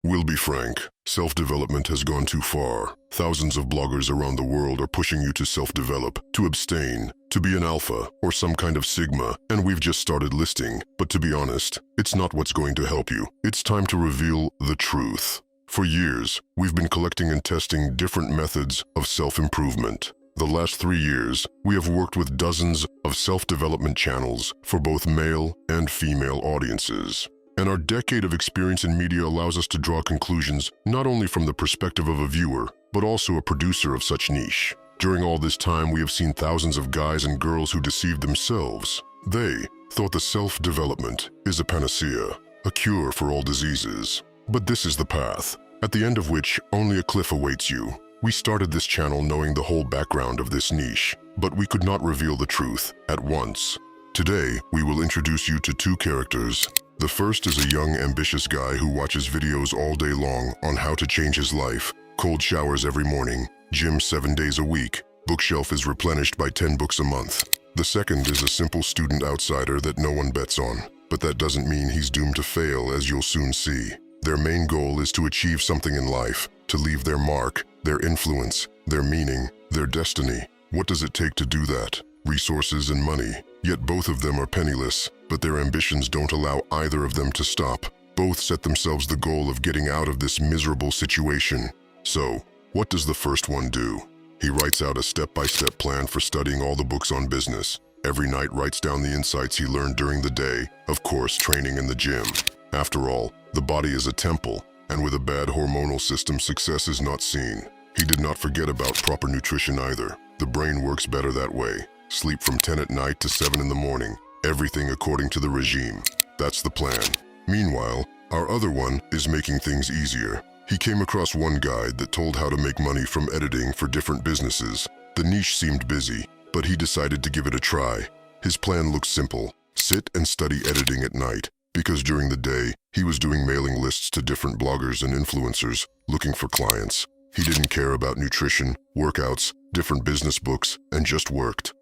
We'll be frank, self-development has gone too far. Thousands of bloggers around the world are pushing you to self-develop, to abstain, to be an alpha, or some kind of sigma, and we've just started listing. But to be honest, it's not what's going to help you. It's time to reveal the truth. For years, we've been collecting and testing different methods of self-improvement. The last 3 years, we have worked with dozens of self-development channels for both male and female audiences. And our decade of experience in media allows us to draw conclusions not only from the perspective of a viewer, but also a producer of such niche. During all this time, we have seen thousands of guys and girls who deceived themselves. They thought the self-development is a panacea, a cure for all diseases. But this is the path, at the end of which only a cliff awaits you. We started this channel knowing the whole background of this niche, but we could not reveal the truth at once. Today, we will introduce you to 2 characters. The first is a young, ambitious guy who watches videos all day long on how to change his life. Cold showers every morning, gym 7 days a week, bookshelf is replenished by 10 books a month. The second is a simple student outsider that no one bets on. But that doesn't mean he's doomed to fail, as you'll soon see. Their main goal is to achieve something in life, to leave their mark, their influence, their meaning, their destiny. What does it take to do that? Resources and money. Yet both of them are penniless, but their ambitions don't allow either of them to stop. Both set themselves the goal of getting out of this miserable situation. So, what does the first one do? He writes out a step-by-step plan for studying all the books on business. Every night writes down the insights he learned during the day, of course training in the gym. After all, the body is a temple, and with a bad hormonal system, success is not seen. He did not forget about proper nutrition either. The brain works better that way. Sleep from 10 at night to 7 in the morning. Everything according to the regime. That's the plan. Meanwhile, our other one is making things easier. He came across one guide that told how to make money from editing for different businesses. The niche seemed busy, but he decided to give it a try. His plan looked simple. Sit and study editing at night, because during the day, he was doing mailing lists to different bloggers and influencers, looking for clients. He didn't care about nutrition, workouts, different business books, and just worked.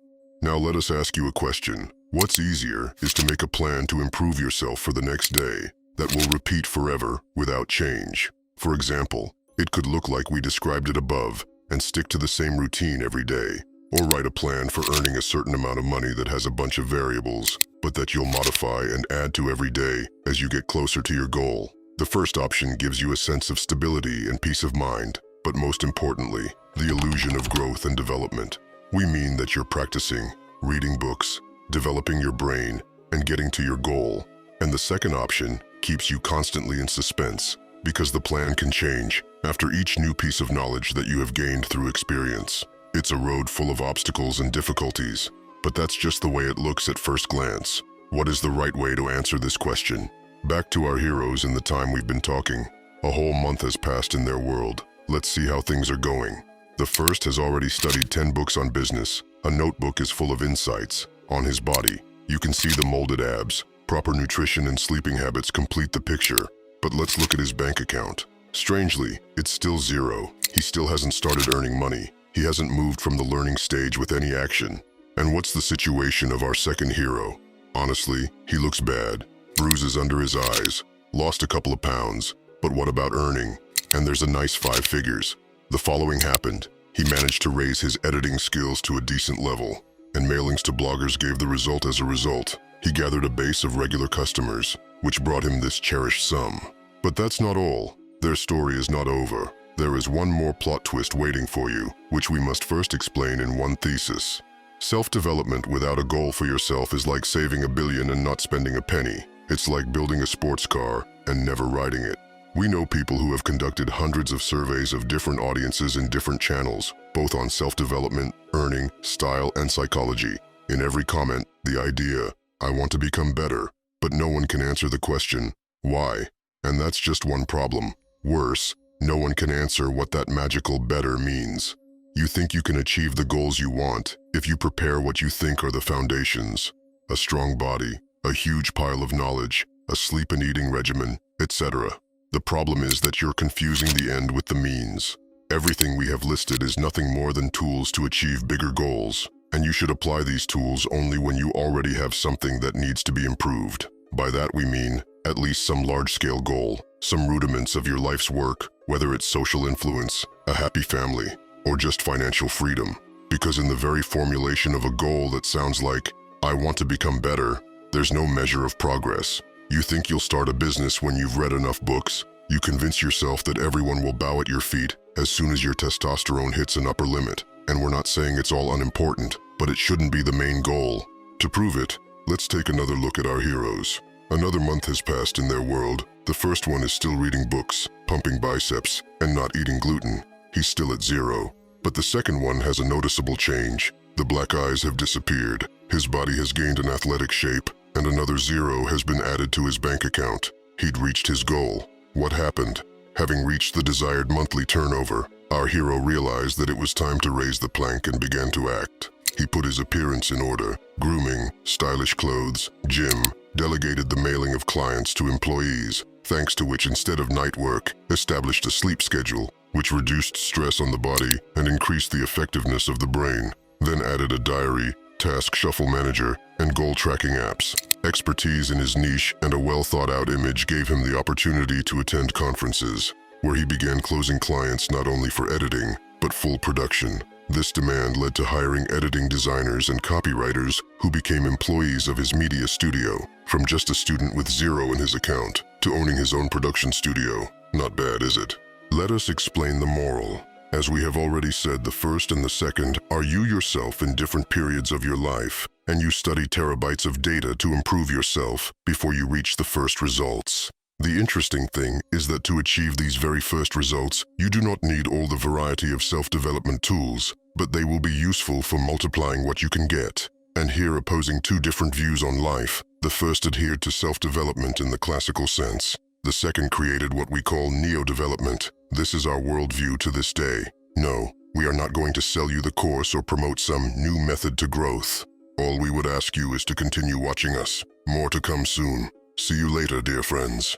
Now let us ask you a question. What's easier is to make a plan to improve yourself for the next day that will repeat forever without change. For example, it could look like we described it above and stick to the same routine every day, or write a plan for earning a certain amount of money that has a bunch of variables, but that you'll modify and add to every day as you get closer to your goal. The first option gives you a sense of stability and peace of mind, but most importantly, the illusion of growth and development. We mean that you're practicing, reading books, developing your brain, and getting to your goal. And the second option keeps you constantly in suspense, because the plan can change after each new piece of knowledge that you have gained through experience. It's a road full of obstacles and difficulties, but that's just the way it looks at first glance. What is the right way to answer this question? Back to our heroes in the time we've been talking. A whole month has passed in their world. Let's see how things are going. The first has already studied 10 books on business. A notebook is full of insights. On his body, you can see the molded abs. Proper nutrition and sleeping habits complete the picture. But let's look at his bank account. Strangely, it's still zero. He still hasn't started earning money. He hasn't moved from the learning stage with any action. And what's the situation of our second hero? Honestly, he looks bad. Bruises under his eyes. Lost a couple of pounds. But what about earning? And there's a nice 5 figures. The following happened. He managed to raise his editing skills to a decent level, and mailings to bloggers gave the result as a result. He gathered a base of regular customers, which brought him this cherished sum. But that's not all. Their story is not over. There is one more plot twist waiting for you, which we must first explain in one thesis. Self-development without a goal for yourself is like saving $1 billion and not spending a penny. It's like building a sports car and never riding it. We know people who have conducted hundreds of surveys of different audiences in different channels, both on self-development, earning, style, and psychology. In every comment, the idea, I want to become better, but no one can answer the question, why? And that's just one problem. Worse, no one can answer what that magical better means. You think you can achieve the goals you want if you prepare what you think are the foundations. A strong body, a huge pile of knowledge, a sleep and eating regimen, etc. The problem is that you're confusing the end with the means. Everything we have listed is nothing more than tools to achieve bigger goals, and you should apply these tools only when you already have something that needs to be improved. By that we mean, at least some large-scale goal, some rudiments of your life's work, whether it's social influence, a happy family, or just financial freedom. Because in the very formulation of a goal that sounds like, I want to become better, there's no measure of progress. You think you'll start a business when you've read enough books. You convince yourself that everyone will bow at your feet as soon as your testosterone hits an upper limit. And we're not saying it's all unimportant, but it shouldn't be the main goal. To prove it, let's take another look at our heroes. Another month has passed in their world. The first one is still reading books, pumping biceps, and not eating gluten. He's still at 0. But the second one has a noticeable change. The black eyes have disappeared. His body has gained an athletic shape, and another 0 has been added to his bank account. He'd reached his goal. What happened? Having reached the desired monthly turnover, our hero realized that it was time to raise the plank and began to act. He put his appearance in order, grooming, stylish clothes, gym, delegated the mailing of clients to employees, thanks to which instead of night work, established a sleep schedule, which reduced stress on the body and increased the effectiveness of the brain. Then added a diary, task shuffle manager, and goal tracking apps. Expertise in his niche and a well-thought-out image gave him the opportunity to attend conferences, where he began closing clients not only for editing, but full production. This demand led to hiring editing designers and copywriters who became employees of his media studio, from just a student with 0 in his account to owning his own production studio. Not bad, is it? Let us explain the moral. As we have already said, the first and the second are you yourself in different periods of your life, and you study terabytes of data to improve yourself before you reach the first results. The interesting thing is that to achieve these very first results, you do not need all the variety of self-development tools, but they will be useful for multiplying what you can get. And here, opposing two different views on life, the first adhered to self-development in the classical sense. The second created what we call neo-development. This is our worldview to this day. No, we are not going to sell you the course or promote some new method to growth. All we would ask you is to continue watching us. More to come soon. See you later, dear friends.